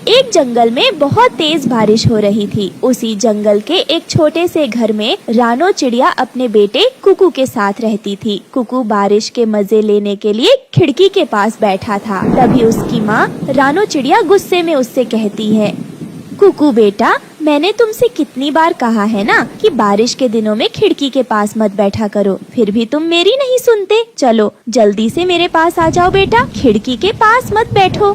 एक जंगल में बहुत तेज बारिश हो रही थी। उसी जंगल के एक छोटे से घर में रानो चिड़िया अपने बेटे कुकू के साथ रहती थी। कुकू बारिश के मजे लेने के लिए खिड़की के पास बैठा था। तभी उसकी माँ रानो चिड़िया गुस्से में उससे कहती है, कुकू बेटा, मैंने तुमसे कितनी बार कहा है ना कि बारिश के दिनों में खिड़की के पास मत बैठा करो, फिर भी तुम मेरी नहीं सुनते। चलो जल्दी से मेरे पास आ जाओ बेटा, खिड़की के पास मत बैठो।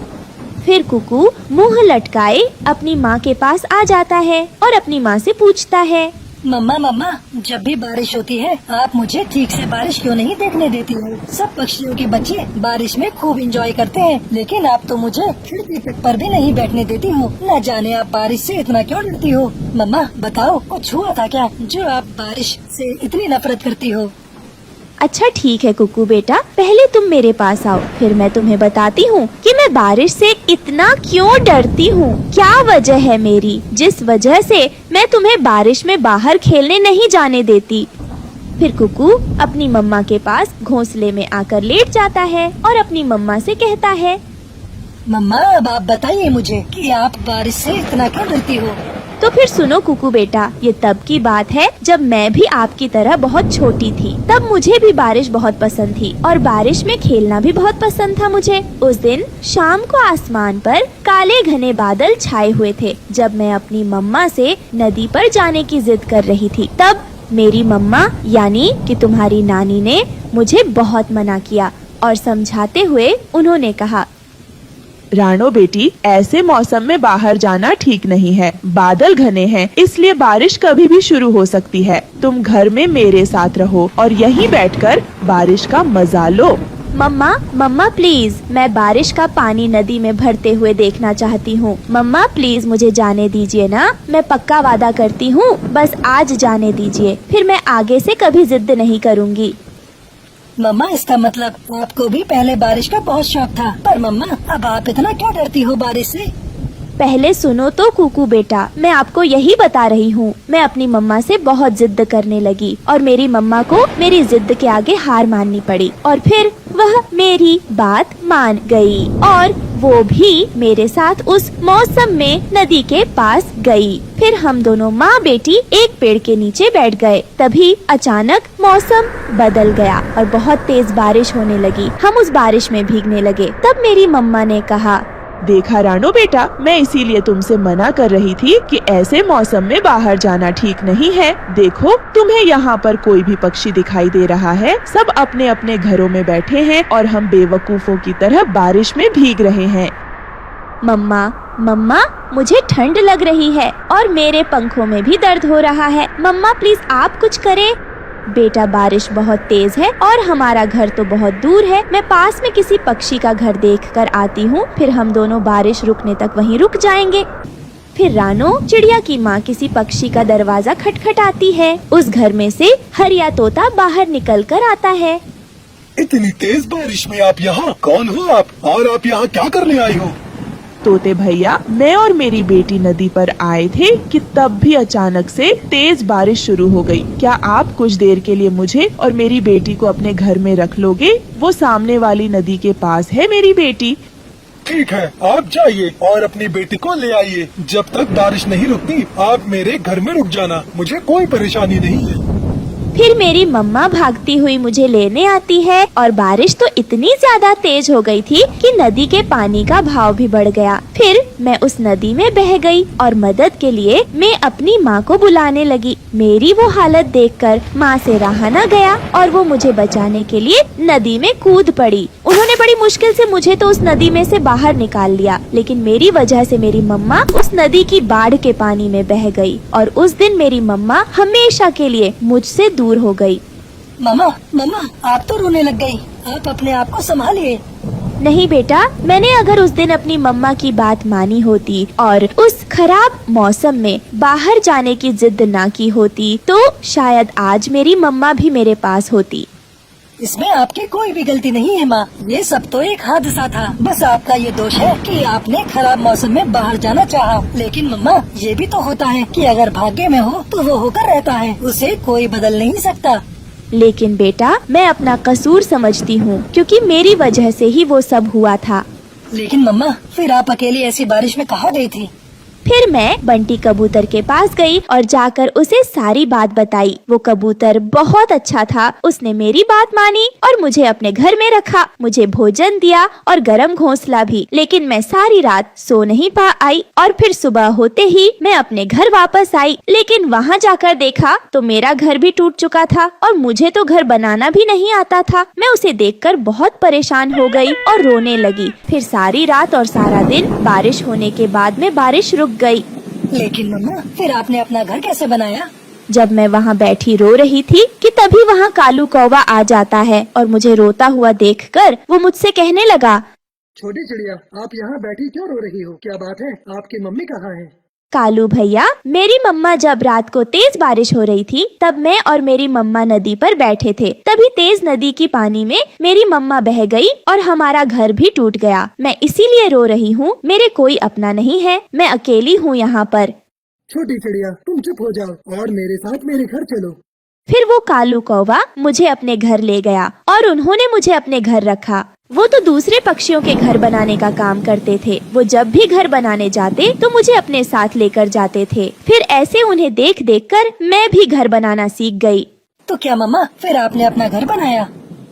फिर कुकू मुंह लटकाए अपनी माँ के पास आ जाता है और अपनी माँ से पूछता है, मम्मा मम्मा, जब भी बारिश होती है आप मुझे ठीक से बारिश क्यों नहीं देखने देती हो? सब पक्षियों के बच्चे बारिश में खूब एंजॉय करते हैं, लेकिन आप तो मुझे खिड़की तक पर भी नहीं बैठने देती हो। न जाने आप बारिश से इतना क्यों डरती हो? मम्मा बताओ, कुछ हुआ था क्या जो आप बारिश से इतनी नफरत करती हो? अच्छा ठीक है कुकू बेटा, पहले तुम मेरे पास आओ, फिर मैं तुम्हें बताती हूँ कि मैं बारिश से इतना क्यों डरती हूँ, क्या वजह है मेरी, जिस वजह से मैं तुम्हें बारिश में बाहर खेलने नहीं जाने देती। फिर कुकू अपनी मम्मा के पास घोंसले में आकर लेट जाता है और अपनी मम्मा से कहता है, मम्मा अब आप बताइए मुझे कि आप बारिश से इतना क्यों डरती हो? तो फिर सुनो कुकू बेटा, ये तब की बात है जब मैं भी आपकी तरह बहुत छोटी थी। तब मुझे भी बारिश बहुत पसंद थी और बारिश में खेलना भी बहुत पसंद था मुझे। उस दिन शाम को आसमान पर काले घने बादल छाए हुए थे। जब मैं अपनी मम्मा से नदी पर जाने की जिद कर रही थी, तब मेरी मम्मा यानी कि तुम्हारी नानी ने मुझे बहुत मना किया और समझाते हुए उन्होंने कहा, रानो बेटी, ऐसे मौसम में बाहर जाना ठीक नहीं है। बादल घने हैं, इसलिए बारिश कभी भी शुरू हो सकती है। तुम घर में मेरे साथ रहो और यहीं बैठकर बारिश का मजा लो। मम्मा प्लीज, मैं बारिश का पानी नदी में भरते हुए देखना चाहती हूँ। मम्मा प्लीज मुझे जाने दीजिए ना, मैं पक्का वादा करती हूँ, बस आज जाने दीजिए, फिर मैं आगे से कभी जिद नहीं करूँगी। मम्मा इसका मतलब आपको भी पहले बारिश का बहुत शौक था, पर मम्मा अब आप इतना क्यों डरती हो बारिश से? पहले सुनो तो कुकू बेटा, मैं आपको यही बता रही हूँ। मैं अपनी मम्मा से बहुत जिद करने लगी और मेरी मम्मा को मेरी जिद के आगे हार माननी पड़ी और फिर वह मेरी बात मान गई और वो भी मेरे साथ उस मौसम में नदी के पास गई। फिर हम दोनों माँ बेटी एक पेड़ के नीचे बैठ गए। तभी अचानक मौसम बदल गया और बहुत तेज बारिश होने लगी। हम उस बारिश में भीगने लगे। तब मेरी मम्मा ने कहा, देखा रानो बेटा, मैं इसीलिए तुमसे मना कर रही थी कि ऐसे मौसम में बाहर जाना ठीक नहीं है। देखो, तुम्हें यहाँ पर कोई भी पक्षी दिखाई दे रहा है, सब अपने अपने घरों में बैठे हैं और हम बेवकूफों की तरह बारिश में भीग रहे हैं। मम्मा मुझे ठंड लग रही है और मेरे पंखों में भी दर्द हो रहा है। मम्मा प्लीज आप कुछ करें। बेटा बारिश बहुत तेज है और हमारा घर तो बहुत दूर है। मैं पास में किसी पक्षी का घर देखकर आती हूँ, फिर हम दोनों बारिश रुकने तक वहीं रुक जाएंगे। फिर रानो चिड़िया की माँ किसी पक्षी का दरवाजा खटखटाती है। उस घर में से हरिया तोता बाहर निकल कर आता है। इतनी तेज बारिश में आप यहाँ? कौन हो आप और आप यहाँ क्या करने आई हो? तोते भैया, मैं और मेरी बेटी नदी पर आए थे कि तब भी अचानक से तेज बारिश शुरू हो गई। क्या आप कुछ देर के लिए मुझे और मेरी बेटी को अपने घर में रख लोगे? वो सामने वाली नदी के पास है मेरी बेटी। ठीक है, आप जाइए और अपनी बेटी को ले आइए। जब तक बारिश नहीं रुकती आप मेरे घर में रुक जाना, मुझे कोई परेशानी नहीं है। फिर मेरी मम्मा भागती हुई मुझे लेने आती है और बारिश तो इतनी ज्यादा तेज हो गई थी कि नदी के पानी का भाव भी बढ़ गया। फिर मैं उस नदी में बह गई और मदद के लिए मैं अपनी माँ को बुलाने लगी। मेरी वो हालत देखकर माँ से रहा न गया और वो मुझे बचाने के लिए नदी में कूद पड़ी। उन्होंने बड़ी मुश्किल से मुझे तो उस नदी में से बाहर निकाल लिया, लेकिन मेरी वजह से मेरी मम्मा उस नदी की बाढ़ के पानी में बह गई और उस दिन मेरी मम्मा हमेशा के लिए मुझसे दूर हो गई। मम्मा आप तो रोने लग गई, आप अपने आप को संभालिए। नहीं बेटा, मैंने अगर उस दिन अपनी मम्मा की बात मानी होती और उस खराब मौसम में बाहर जाने की जिद ना की होती तो शायद आज मेरी मम्मा भी मेरे पास होती। इसमें आपकी कोई भी गलती नहीं है माँ, ये सब तो एक हादसा था। बस आपका ये दोष है कि आपने खराब मौसम में बाहर जाना चाहा। लेकिन मम्मा ये भी तो होता है कि अगर भाग्य में हो तो वो होकर रहता है, उसे कोई बदल नहीं सकता। लेकिन बेटा मैं अपना कसूर समझती हूँ, क्योंकि मेरी वजह से ही वो सब हुआ था। लेकिन मम्मा फिर आप अकेली ऐसी बारिश में कहाँ गई थी? फिर मैं बंटी कबूतर के पास गई और जाकर उसे सारी बात बताई। वो कबूतर बहुत अच्छा था, उसने मेरी बात मानी और मुझे अपने घर में रखा, मुझे भोजन दिया और गरम घोंसला भी। लेकिन मैं सारी रात सो नहीं पाई और फिर सुबह होते ही मैं अपने घर वापस आई। लेकिन वहाँ जाकर देखा तो मेरा घर भी टूट चुका था और मुझे तो घर बनाना भी नहीं आता था। मैं उसे देखकर बहुत परेशान हो गई और रोने लगी। फिर सारी रात और सारा दिन बारिश होने के बाद में बारिश रुक गई। लेकिन मम्मा फिर आपने अपना घर कैसे बनाया? जब मैं वहाँ बैठी रो रही थी कि तभी वहाँ कालू कौवा आ जाता है और मुझे रोता हुआ देखकर वो मुझसे कहने लगा, छोटी चिड़िया, आप यहाँ बैठी क्यों रो रही हो? क्या बात है? आपकी मम्मी कहाँ है? कालू भैया, मेरी मम्मा जब रात को तेज बारिश हो रही थी तब मैं और मेरी मम्मा नदी पर बैठे थे। तभी तेज नदी की पानी में मेरी मम्मा बह गई और हमारा घर भी टूट गया। मैं इसीलिए रो रही हूँ, मेरे कोई अपना नहीं है, मैं अकेली हूँ यहाँ पर। छोटी चिड़िया, तुम चुप हो जाओ और मेरे साथ मेरे घर चलो। फिर वो कालू कौवा मुझे अपने घर ले गया और उन्होंने मुझे अपने घर रखा। वो तो दूसरे पक्षियों के घर बनाने का काम करते थे। वो जब भी घर बनाने जाते तो मुझे अपने साथ लेकर जाते थे। फिर ऐसे उन्हें देख देख कर मैं भी घर बनाना सीख गई। तो क्या मम्मा फिर आपने अपना घर बनाया?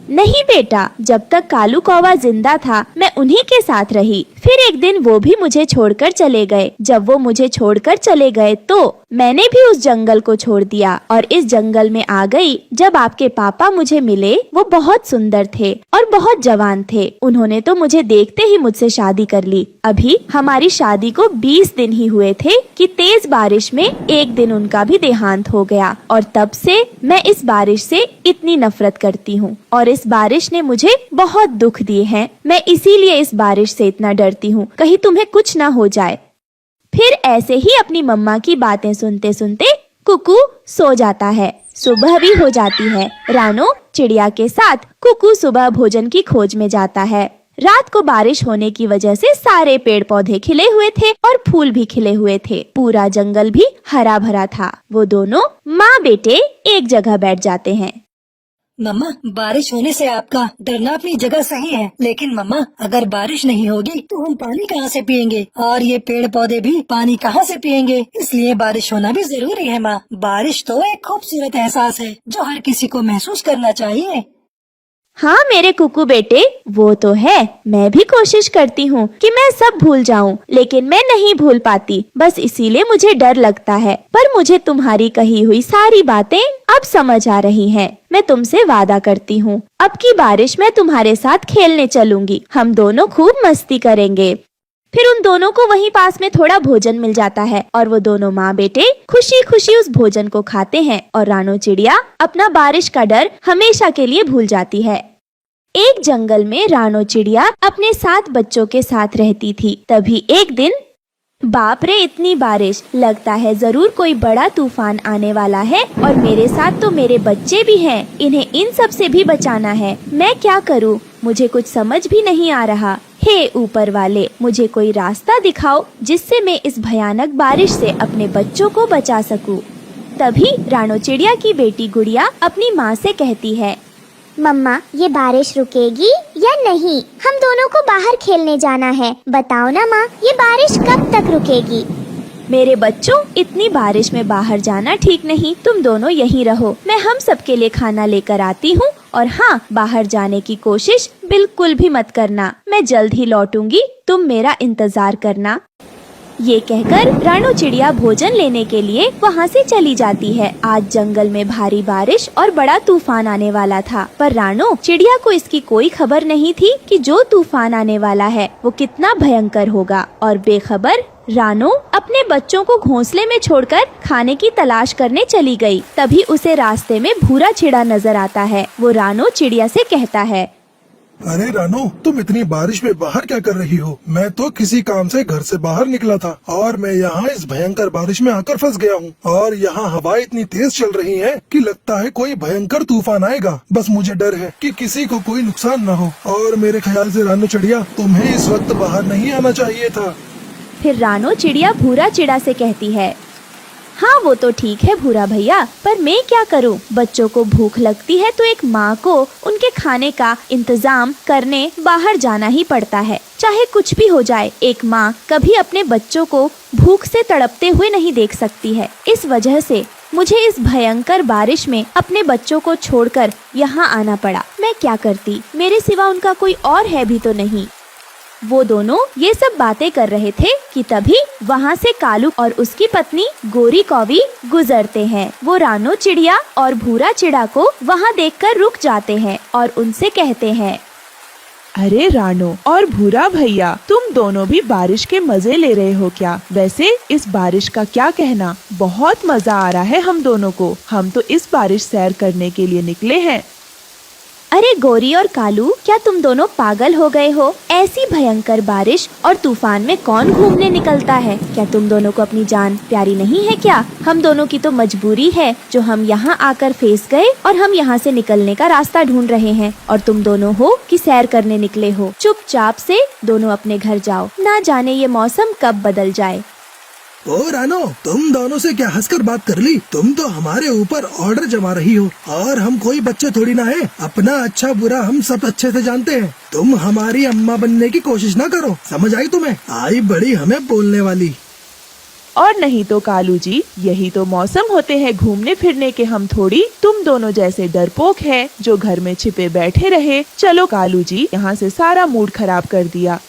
नहीं बेटा, जब तक कालू कौवा जिंदा था मैं उन्हीं के साथ रही। फिर एक दिन वो भी मुझे छोड़कर चले गए। जब वो मुझे छोड़कर चले गए तो मैंने भी उस जंगल को छोड़ दिया और इस जंगल में आ गई। जब आपके पापा मुझे मिले वो बहुत सुंदर थे और बहुत जवान थे। उन्होंने तो मुझे देखते ही मुझसे शादी कर ली। अभी हमारी शादी को 20 दिन ही हुए थे कि तेज बारिश में एक दिन उनका भी देहांत हो गया और तब से मैं इस बारिश से इतनी नफरत करती हूँ और इस बारिश ने मुझे बहुत दुख दिए हैं। मैं इसीलिए इस बारिश से इतना डरती हूँ, कहीं तुम्हें कुछ ना हो जाए। फिर ऐसे ही अपनी मम्मा की बातें सुनते सुनते कुकू सो जाता है। सुबह भी हो जाती है। रानो चिड़िया के साथ कुकू सुबह भोजन की खोज में जाता है। रात को बारिश होने की वजह से सारे पेड़ पौधे खिले हुए थे और फूल भी खिले हुए थे। पूरा जंगल भी हरा भरा था। वो दोनों माँ बेटे एक जगह बैठ जाते हैं। मम्मा बारिश होने से आपका डरना अपनी जगह सही है, लेकिन मम्मा अगर बारिश नहीं होगी तो हम पानी कहाँ से पिएंगे और ये पेड़ पौधे भी पानी कहाँ से पिएंगे? इसलिए बारिश होना भी जरूरी है माँ। बारिश तो एक खूबसूरत एहसास है जो हर किसी को महसूस करना चाहिए। हाँ मेरे कुकू बेटे, वो तो है। मैं भी कोशिश करती हूँ कि मैं सब भूल जाऊँ, लेकिन मैं नहीं भूल पाती। बस इसीलिए मुझे डर लगता है। पर मुझे तुम्हारी कही हुई सारी बातें अब समझ आ रही हैं। मैं तुमसे वादा करती हूँ अब की बारिश मैं तुम्हारे साथ खेलने चलूंगी। हम दोनों खूब मस्ती करेंगे। फिर उन दोनों को वहीं पास में थोड़ा भोजन मिल जाता है और वो दोनों माँ बेटे खुशी खुशी उस भोजन को खाते हैं और रानो चिड़िया अपना बारिश का डर हमेशा के लिए भूल जाती है। एक जंगल में रानो चिड़िया अपने 7 बच्चों के साथ रहती थी। तभी एक दिन, बाप रे इतनी बारिश, लगता है जरूर कोई बड़ा तूफान आने वाला है और मेरे साथ तो मेरे बच्चे भी हैं। इन्हें इन सब से भी बचाना है। मैं क्या करूँ? मुझे कुछ समझ भी नहीं आ रहा। हे ऊपर वाले, मुझे कोई रास्ता दिखाओ जिससे मैं इस भयानक बारिश से अपने बच्चों को बचा सकूं। तभी रानो चिड़िया की बेटी गुड़िया अपनी माँ से कहती है, मम्मा ये बारिश रुकेगी या नहीं? हम दोनों को बाहर खेलने जाना है। बताओ ना माँ, ये बारिश कब तक रुकेगी? मेरे बच्चों, इतनी बारिश में बाहर जाना ठीक नहीं। तुम दोनों यहीं रहो। मैं हम सबके लिए खाना लेकर आती हूँ और हाँ, बाहर जाने की कोशिश बिल्कुल भी मत करना। मैं जल्द ही लौटूंगी, तुम मेरा इंतजार करना। ये कहकर रानो चिड़िया भोजन लेने के लिए वहाँ से चली जाती है। आज जंगल में भारी बारिश और बड़ा तूफान आने वाला था, पर रानो चिड़िया को इसकी कोई खबर नहीं थी कि जो तूफान आने वाला है वो कितना भयंकर होगा। और बेखबर रानो अपने बच्चों को घोंसले में छोड़कर खाने की तलाश करने चली गई। तभी उसे रास्ते में भूरा चिड़ा नजर आता है। वो रानो चिड़िया से कहता है, अरे रानो, तुम इतनी बारिश में बाहर क्या कर रही हो? मैं तो किसी काम से घर से बाहर निकला था और मैं यहाँ इस भयंकर बारिश में आकर फंस गया हूँ। और यहाँ हवा इतनी तेज चल रही है कि लगता है कोई भयंकर तूफान आएगा। बस मुझे डर है कि किसी को कोई नुकसान न हो। और मेरे ख्याल से रानो चिड़िया, तुम्हें इस वक्त बाहर नहीं आना चाहिए था। फिर रानो चिड़िया भूरा चिड़ा से कहती है, हाँ वो तो ठीक है भूरा भैया, पर मैं क्या करूँ? बच्चों को भूख लगती है तो एक माँ को उनके खाने का इंतजाम करने बाहर जाना ही पड़ता है। चाहे कुछ भी हो जाए, एक माँ कभी अपने बच्चों को भूख से तड़पते हुए नहीं देख सकती है। इस वजह से मुझे इस भयंकर बारिश में अपने बच्चों को छोड़कर यहाँ आना पड़ा। मैं क्या करती, मेरे सिवा उनका कोई और है भी तो नहीं। वो दोनों ये सब बातें कर रहे थे कि तभी वहाँ से कालू और उसकी पत्नी गोरी कौवी गुजरते हैं। वो रानो चिड़िया और भूरा चिड़ा को वहाँ देखकर रुक जाते हैं और उनसे कहते हैं, अरे रानो और भूरा भैया, तुम दोनों भी बारिश के मजे ले रहे हो क्या? वैसे इस बारिश का क्या कहना, बहुत मजा आ रहा है हम दोनों को। हम तो इस बारिश सैर करने के लिए निकले हैं। अरे गोरी और कालू, क्या तुम दोनों पागल हो गए हो? ऐसी भयंकर बारिश और तूफान में कौन घूमने निकलता है? क्या तुम दोनों को अपनी जान प्यारी नहीं है क्या? हम दोनों की तो मजबूरी है जो हम यहाँ आकर फंस गए और हम यहाँ से निकलने का रास्ता ढूंढ रहे हैं, और तुम दोनों हो कि सैर करने निकले हो। चुपचाप से दोनों अपने घर जाओ, ना जाने ये मौसम कब बदल जाए। ओ रानो, तुम दोनों से क्या हंसकर बात कर ली? तुम तो हमारे ऊपर ऑर्डर जमा रही हो, और हम कोई बच्चे थोड़ी ना है। अपना अच्छा बुरा हम सब अच्छे से जानते हैं। तुम हमारी अम्मा बनने की कोशिश ना करो, समझ आई तुम्हें? आई बड़ी हमें बोलने वाली। और नहीं तो कालू जी, यही तो मौसम होते हैं घूमने फिरने के। हम थोड़ी तुम दोनों जैसे डरपोक हैं जो घर में छिपे बैठे रहे। चलो कालू जी, यहाँ से सारा मूड खराब कर दिया।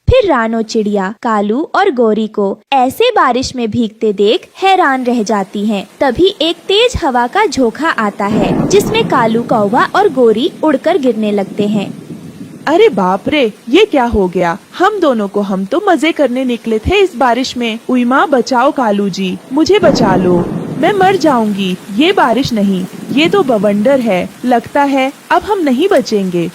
फिर रानो चिड़िया कालू और गोरी को ऐसे बारिश में भीगते देख हैरान रह जाती हैं। तभी एक तेज हवा का झोंका आता है जिसमें कालू, कौवा और गोरी उड़कर गिरने लगते हैं। अरे बाप रे, ये क्या हो गया? हम दोनों को, हम तो मजे करने निकले थे इस बारिश में। उई माँ, बचाओ कालू जी, मुझे बचा लो, मैं मर जाऊंगी। ये बारिश नहीं, ये तो बवंडर है। लगता है अब हम नहीं बचेंगे।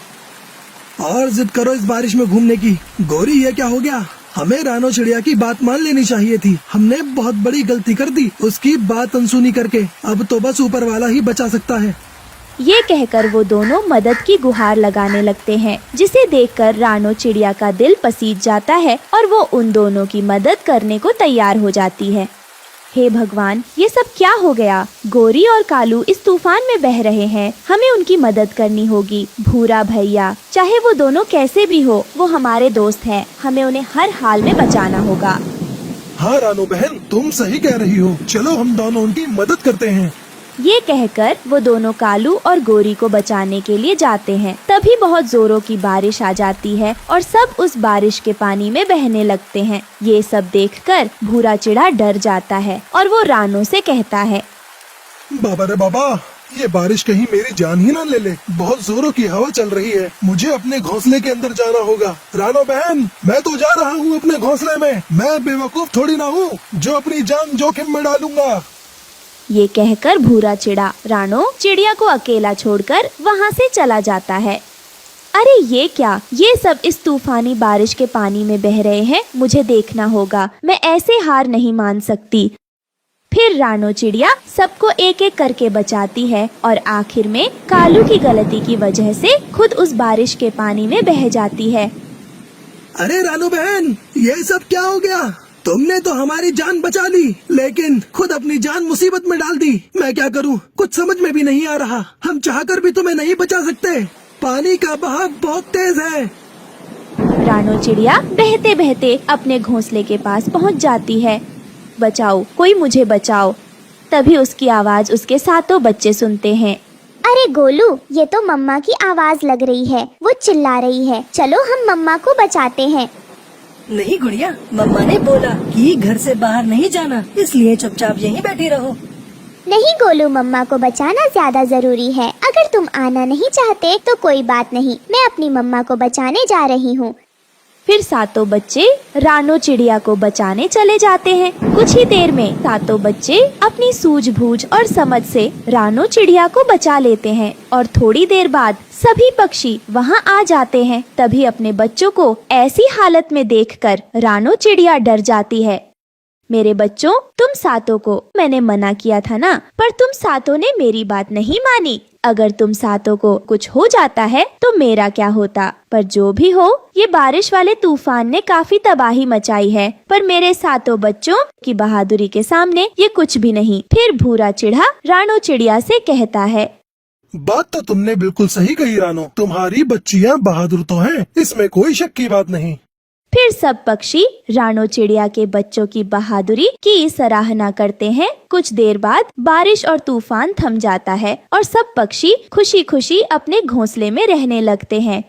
और जिद करो इस बारिश में घूमने की। गोरी, ये क्या हो गया? हमें रानो चिड़िया की बात मान लेनी चाहिए थी। हमने बहुत बड़ी गलती कर दी उसकी बात अनसुनी करके। अब तो बस ऊपर वाला ही बचा सकता है। ये कहकर वो दोनों मदद की गुहार लगाने लगते हैं, जिसे देखकर रानो चिड़िया का दिल पसीज जाता है और वो उन दोनों की मदद करने को तैयार हो जाती है। हे भगवान, ये सब क्या हो गया? गोरी और कालू इस तूफान में बह रहे हैं, हमें उनकी मदद करनी होगी। भूरा भैया, चाहे वो दोनों कैसे भी हो, वो हमारे दोस्त हैं, हमें उन्हें हर हाल में बचाना होगा। हाँ रानो बहन, तुम सही कह रही हो। चलो हम दोनों उनकी मदद करते हैं। ये कहकर वो दोनों कालू और गोरी को बचाने के लिए जाते हैं। तभी बहुत जोरों की बारिश आ जाती है और सब उस बारिश के पानी में बहने लगते हैं। ये सब देखकर भूरा चिड़ा डर जाता है और वो रानो से कहता है, बाबा रे बाबा, ये बारिश कहीं मेरी जान ही ना ले ले। बहुत जोरों की हवा चल रही है, मुझे अपने घोंसले के अंदर जाना होगा। रानो बहन, मैं तो जा रहा हूँ अपने घोंसले में। मैं बेवकूफ थोड़ी ना हूँ जो अपनी जान जोखिम में डालूंगा। ये कहकर भूरा चिड़ा रानो चिड़िया को अकेला छोड़कर वहाँ से चला जाता है। अरे ये क्या, ये सब इस तूफानी बारिश के पानी में बह रहे हैं। मुझे देखना होगा, मैं ऐसे हार नहीं मान सकती। फिर रानो चिड़िया सबको एक एक करके बचाती है और आखिर में कालू की गलती की वजह से खुद उस बारिश के पानी में बह जाती है। अरे रानो बहन, ये सब क्या हो गया? तुमने तो हमारी जान बचा ली, लेकिन खुद अपनी जान मुसीबत में डाल दी। मैं क्या करूं, कुछ समझ में भी नहीं आ रहा। हम चाहकर भी तुम्हें नहीं बचा सकते, पानी का बहाव बहुत तेज है। रानो चिड़िया बहते बहते अपने घोंसले के पास पहुंच जाती है। बचाओ, कोई मुझे बचाओ। तभी उसकी आवाज उसके सातों बच्चे सुनते हैं। अरे गोलू, ये तो मम्मा की आवाज लग रही है, वो चिल्ला रही है। चलो हम मम्मा को बचाते हैं। नहीं गुड़िया, मम्मा ने बोला कि घर से बाहर नहीं जाना, इसलिए चुपचाप यहीं बैठी रहो। नहीं गोलू, मम्मा को बचाना ज्यादा जरूरी है। अगर तुम आना नहीं चाहते तो कोई बात नहीं, मैं अपनी मम्मा को बचाने जा रही हूँ। फिर सातों बच्चे रानो चिड़िया को बचाने चले जाते हैं। कुछ ही देर में सातों बच्चे अपनी सूझबूझ और समझ से रानो चिड़िया को बचा लेते हैं और थोड़ी देर बाद सभी पक्षी वहाँ आ जाते हैं। तभी अपने बच्चों को ऐसी हालत में देखकर रानो चिड़िया डर जाती है। मेरे बच्चों, तुम सातों को मैंने मना किया था ना, पर तुम सातों ने मेरी बात नहीं मानी। अगर तुम सातों को कुछ हो जाता है तो मेरा क्या होता। पर जो भी हो, ये बारिश वाले तूफान ने काफी तबाही मचाई है, पर मेरे सातों बच्चों की बहादुरी के सामने ये कुछ भी नहीं। फिर भूरा चिढ़ा रानो चिड़िया से कहता है, बात तो तुमने बिल्कुल सही कही रानो, तुम्हारी बच्चियाँ बहादुर तो हैं, इसमें कोई शक की बात नहीं। फिर सब पक्षी रानो चिड़िया के बच्चों की बहादुरी की सराहना करते हैं। कुछ देर बाद बारिश और तूफान थम जाता है और सब पक्षी खुशी खुशी अपने घोंसले में रहने लगते हैं।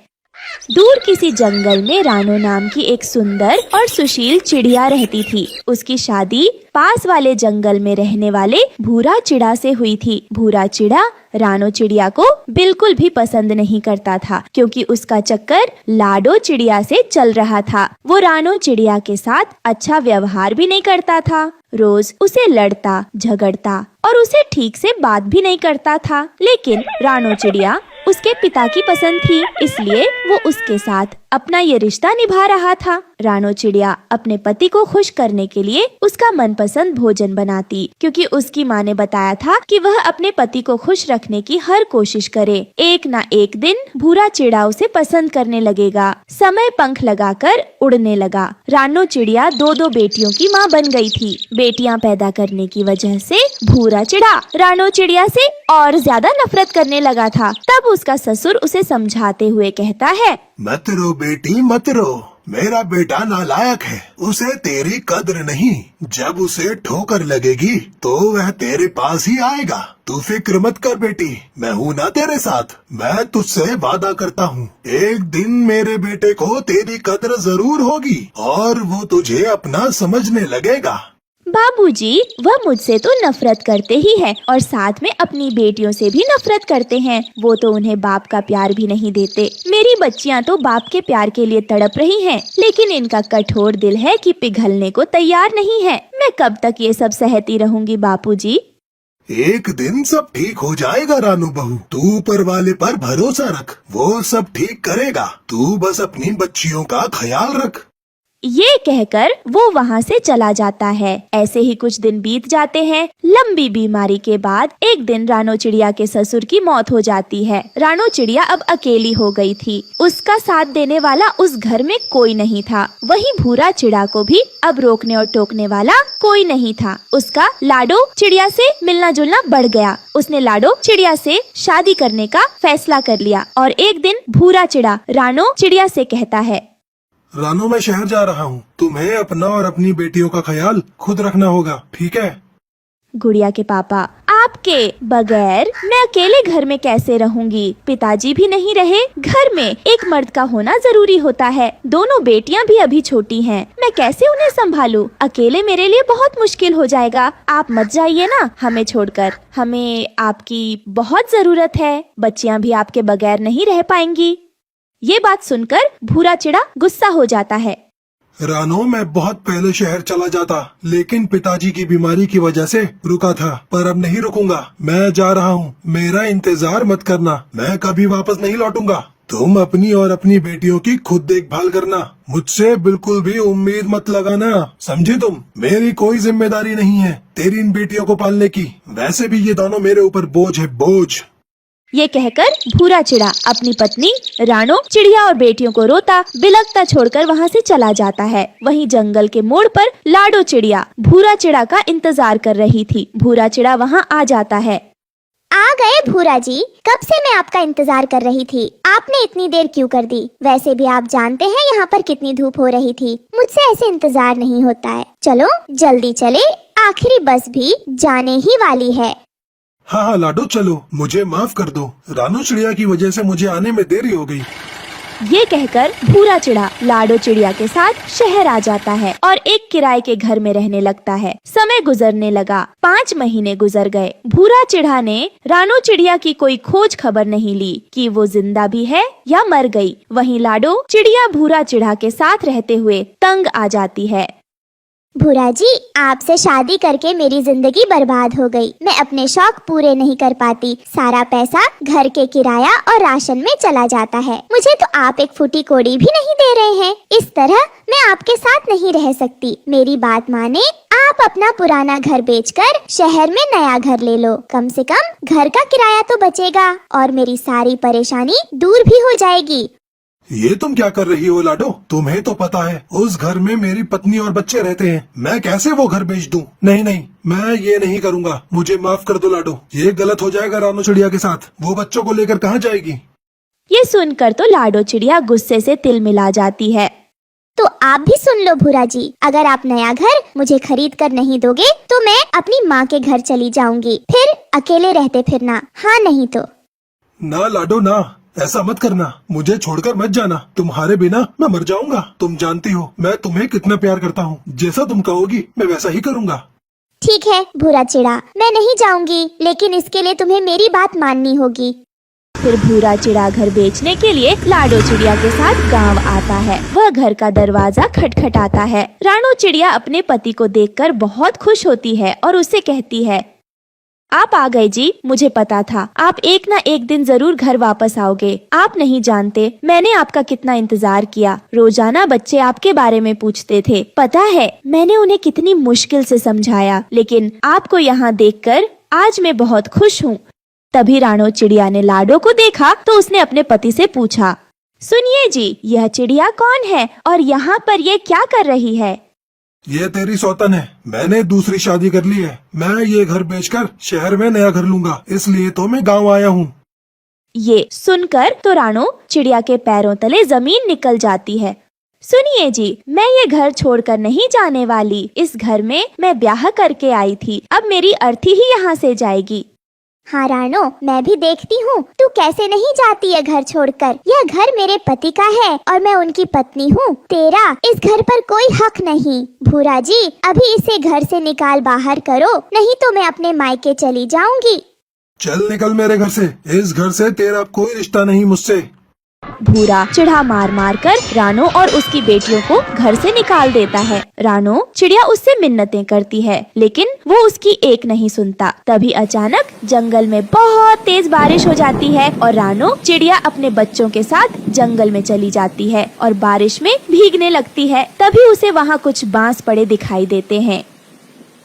दूर किसी जंगल में रानो नाम की एक सुंदर और सुशील चिड़िया रहती थी। उसकी शादी पास वाले जंगल में रहने वाले भूरा चिड़ा से हुई थी। भूरा चिड़ा रानो चिड़िया को बिल्कुल भी पसंद नहीं करता था, क्योंकि उसका चक्कर लाडो चिड़िया से चल रहा था। वो रानो चिड़िया के साथ अच्छा व्यवहार भी नहीं करता था, रोज उसे लड़ता झगड़ता और उसे ठीक से बात भी नहीं करता था। लेकिन रानो चिड़िया उसके पिता की पसंद थी, इसलिए वो उसके साथ अपना ये रिश्ता निभा रहा था। रानो चिड़िया अपने पति को खुश करने के लिए उसका मनपसंद भोजन बनाती, क्योंकि उसकी माँ ने बताया था कि वह अपने पति को खुश रखने की हर कोशिश करे। एक ना एक दिन भूरा चिड़ा उसे पसंद करने लगेगा। समय पंख लगाकर उड़ने लगा। रानो चिड़िया 2-2 बेटियों की माँ बन गई थी। बेटियाँ पैदा करने की वजह से भूरा चिड़ा रानो चिड़िया से और ज्यादा नफरत करने लगा था। तब उसका ससुर उसे समझाते हुए कहता है, मत रो बेटी मत रो, मेरा बेटा नालायक है, उसे तेरी कद्र नहीं। जब उसे ठोकर लगेगी तो वह तेरे पास ही आएगा। तू फिक्र मत कर बेटी, मैं हूँ ना तेरे साथ। मैं तुझसे वादा करता हूँ, एक दिन मेरे बेटे को तेरी कद्र जरूर होगी और वो तुझे अपना समझने लगेगा। बाबूजी, वह मुझसे तो नफरत करते ही है और साथ में अपनी बेटियों से भी नफरत करते हैं। वो तो उन्हें बाप का प्यार भी नहीं देते। मेरी बच्चियां तो बाप के प्यार के लिए तड़प रही हैं, लेकिन इनका कठोर दिल है कि पिघलने को तैयार नहीं है। मैं कब तक ये सब सहती रहूंगी बापूजी? एक दिन सब ठीक हो जाएगा रानू बहू, तू ऊपर वाले पर भरोसा रख, वो सब ठीक करेगा। तू बस अपनी बच्चियों का ख्याल रख। ये कहकर वो वहाँ से चला जाता है। ऐसे ही कुछ दिन बीत जाते हैं। लंबी बीमारी के बाद एक दिन रानो चिड़िया के ससुर की मौत हो जाती है। रानो चिड़िया अब अकेली हो गई थी। उसका साथ देने वाला उस घर में कोई नहीं था। वहीं भूरा चिड़ा को भी अब रोकने और टोकने वाला कोई नहीं था। उसका लाडो चिड़िया से मिलना जुलना बढ़ गया। उसने लाडो चिड़िया से शादी करने का फैसला कर लिया और एक दिन भूरा चिड़ा रानो चिड़िया से कहता है, रानो मैं शहर जा रहा हूँ, तुम्हें अपना और अपनी बेटियों का ख्याल खुद रखना होगा, ठीक है? गुड़िया के पापा, आपके बगैर मैं अकेले घर में कैसे रहूंगी? पिताजी भी नहीं रहे। घर में एक मर्द का होना जरूरी होता है। दोनों बेटियां भी अभी छोटी हैं। मैं कैसे उन्हें संभालूं? अकेले मेरे लिए बहुत मुश्किल हो जाएगा। आप मत जाइए ना हमें छोड़कर। हमें आपकी बहुत जरूरत है। बच्चियां भी आपके बगैर नहीं रह पाएंगी। ये बात सुनकर भूरा चिड़ा गुस्सा हो जाता है। रानो मैं बहुत पहले शहर चला जाता, लेकिन पिताजी की बीमारी की वजह से रुका था, पर अब नहीं रुकूंगा। मैं जा रहा हूँ, मेरा इंतजार मत करना, मैं कभी वापस नहीं लौटूंगा। तुम अपनी और अपनी बेटियों की खुद देखभाल करना, मुझसे बिल्कुल भी उम्मीद मत लगाना, समझे तुम? मेरी कोई जिम्मेदारी नहीं है तेरी इन बेटियों को पालने की। वैसे भी ये दोनों मेरे ऊपर बोझ है, बोझ। ये कहकर भूरा चिड़ा अपनी पत्नी रानो चिड़िया और बेटियों को रोता बिलखता छोड़कर वहाँ से चला जाता है। वहीं जंगल के मोड़ पर लाडो चिड़िया भूरा चिड़ा का इंतजार कर रही थी। भूरा चिड़ा वहाँ आ जाता है। आ गए भूरा जी, कब से मैं आपका इंतजार कर रही थी। आपने इतनी देर क्यों कर दी? वैसे भी आप जानते हैं यहाँ पर कितनी धूप हो रही थी। मुझसे ऐसे इंतजार नहीं होता है। चलो जल्दी चले, आखिरी बस भी जाने ही वाली है। हाँ हाँ लाडो चलो, मुझे माफ कर दो, रानो चिड़िया की वजह से मुझे आने में देरी हो गई। ये कहकर भूरा चिड़ा लाडो चिड़िया के साथ शहर आ जाता है और एक किराए के घर में रहने लगता है। समय गुजरने लगा। 5 महीने गुजर गए। भूरा चिड़ा ने रानो चिड़िया की कोई खोज खबर नहीं ली कि वो जिंदा भी है या मर गई। वहीं लाडो चिड़िया भूरा चिड़ा के साथ रहते हुए तंग आ जाती है। भूरा जी, आपसे शादी करके मेरी जिंदगी बर्बाद हो गई। मैं अपने शौक पूरे नहीं कर पाती। सारा पैसा घर के किराया और राशन में चला जाता है। मुझे तो आप एक फूटी कोड़ी भी नहीं दे रहे हैं। इस तरह मैं आपके साथ नहीं रह सकती। मेरी बात माने, आप अपना पुराना घर बेचकर शहर में नया घर ले लो। कम से कम घर का किराया तो बचेगा और मेरी सारी परेशानी दूर भी हो जाएगी। ये तुम क्या कर रही हो लाडो? तुम्हें तो पता है उस घर में मेरी पत्नी और बच्चे रहते हैं। मैं कैसे वो घर बेच दूं? नहीं नहीं, मैं ये नहीं करूँगा। मुझे माफ कर दो लाडो। ये गलत हो जाएगा रानो चिड़िया के साथ। वो बच्चों को लेकर कहाँ जाएगी? ये सुनकर तो लाडो चिड़िया गुस्से से तिलमिला जाती है। तो आप भी सुन लो भूरा जी, अगर आप नया घर मुझे खरीद कर नहीं दोगे तो मैं अपनी माँ के घर चली जाऊंगी। फिर अकेले रहते फिरना। हाँ नहीं तो। ना लाडो ना, ऐसा मत करना। मुझे छोड़कर मत जाना। तुम्हारे बिना मैं मर जाऊंगा। तुम जानती हो मैं तुम्हें कितना प्यार करता हूँ। जैसा तुम कहोगी मैं वैसा ही करूँगा। ठीक है भूरा चिड़ा, मैं नहीं जाऊंगी, लेकिन इसके लिए तुम्हें मेरी बात माननी होगी। फिर भूरा चिड़ा घर बेचने के लिए लाडो चिड़िया के साथ गांव आता है। वह घर का दरवाजा खटखटाता है। रानो चिड़िया अपने पति को देखकर बहुत खुश होती है और उससे कहती है, आप आ गए जी, मुझे पता था आप एक ना एक दिन जरूर घर वापस आओगे। आप नहीं जानते मैंने आपका कितना इंतजार किया। रोजाना बच्चे आपके बारे में पूछते थे। पता है मैंने उन्हें कितनी मुश्किल से समझाया, लेकिन आपको यहाँ देखकर आज मैं बहुत खुश हूँ। तभी रानो चिड़िया ने लाडो को देखा तो उसने अपने पति से पूछा, सुनिए जी, यह चिड़िया कौन है और यहाँ पर ये क्या कर रही है? ये तेरी सौतन है। मैंने दूसरी शादी कर ली है। मैं ये घर बेचकर शहर में नया घर लूंगा, इसलिए तो मैं गांव आया हूँ। ये सुनकर तो रानो चिड़िया के पैरों तले जमीन निकल जाती है। सुनिए जी, मैं ये घर छोड़कर नहीं जाने वाली। इस घर में मैं ब्याह करके आई थी। अब मेरी अर्थी ही यहाँ से जाएगी। हाँ रानो, मैं भी देखती हूँ तू कैसे नहीं जाती है घर छोड़कर। यह घर मेरे पति का है और मैं उनकी पत्नी हूँ। तेरा इस घर पर कोई हक नहीं। भूरा जी, अभी इसे घर से निकाल बाहर करो, नहीं तो मैं अपने मायके चली जाऊंगी। चल निकल मेरे घर से। इस घर से तेरा कोई रिश्ता नहीं मुझसे। भूरा चिढ़ा मार मार कर रानो और उसकी बेटियों को घर से निकाल देता है। रानो चिड़िया उससे मिन्नतें करती है, लेकिन वो उसकी एक नहीं सुनता। तभी अचानक जंगल में बहुत तेज बारिश हो जाती है और रानो चिड़िया अपने बच्चों के साथ जंगल में चली जाती है और बारिश में भीगने लगती है। तभी उसे वहाँ कुछ बांस पड़े दिखाई देते हैं।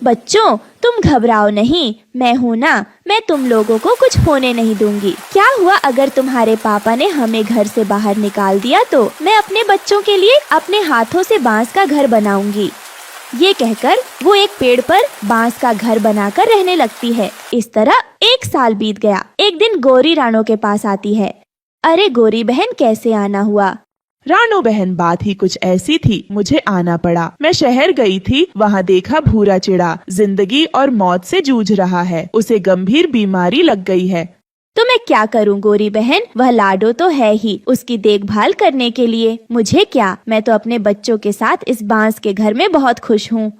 बच्चों, तुम घबराओ नहीं, मैं हूँ ना। मैं तुम लोगों को कुछ होने नहीं दूंगी। क्या हुआ अगर तुम्हारे पापा ने हमें घर से बाहर निकाल दिया तो मैं अपने बच्चों के लिए अपने हाथों से बांस का घर बनाऊंगी। ये कहकर वो एक पेड़ पर बांस का घर बनाकर रहने लगती है। इस तरह 1 साल बीत गया। एक दिन गोरी रानो के पास आती है। अरे गोरी बहन, कैसे आना हुआ? रानो बहन, बात ही कुछ ऐसी थी, मुझे आना पड़ा। मैं शहर गई थी, वहाँ देखा भूरा चिड़ा जिंदगी और मौत से जूझ रहा है। उसे गंभीर बीमारी लग गई है। तो मैं क्या करूं गोरी बहन, वह लाडो तो है ही उसकी देखभाल करने के लिए। मुझे क्या, मैं तो अपने बच्चों के साथ इस बांस के घर में बहुत खुश हूँ।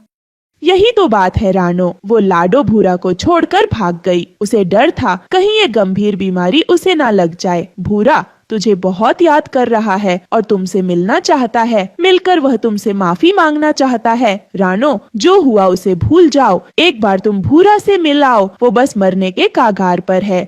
यही तो बात है रानो, वो लाडो भूरा को छोड़कर भाग गई। उसे डर था कहीं ये गंभीर बीमारी उसे ना लग जाए। भूरा तुझे बहुत याद कर रहा है और तुमसे मिलना चाहता है। मिलकर वह तुमसे माफी मांगना चाहता है। रानो, जो हुआ उसे भूल जाओ। एक बार तुम भूरा से मिल आओ, वो बस मरने के कागार पर है।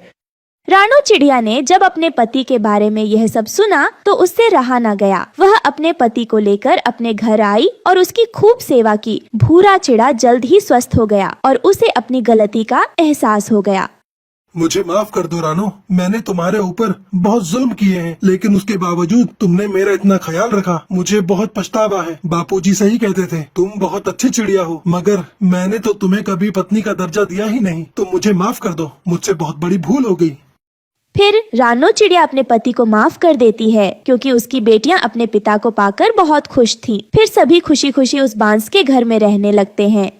रानो चिड़िया ने जब अपने पति के बारे में यह सब सुना तो उससे रहा न गया। वह अपने पति को लेकर अपने घर आई और उसकी खूब सेवा की। भूरा चिड़ा जल्द ही स्वस्थ हो गया और उसे अपनी गलती का एहसास हो गया। मुझे माफ कर दो रानो, मैंने तुम्हारे ऊपर बहुत जुल्म किए हैं, लेकिन उसके बावजूद तुमने मेरा इतना ख्याल रखा। मुझे बहुत पछतावा है। बापूजी सही कहते थे, तुम बहुत अच्छी चिड़िया हो, मगर मैंने तो तुम्हें कभी पत्नी का दर्जा दिया ही नहीं। तो मुझे माफ कर दो, मुझसे बहुत बड़ी भूल हो गई। फिर रानो चिड़िया अपने पति को माफ कर देती है, क्योंकि उसकी बेटियां अपने पिता को पाकर बहुत खुश थीं। फिर सभी खुशी खुशी उस बांस के घर में रहने लगते हैं।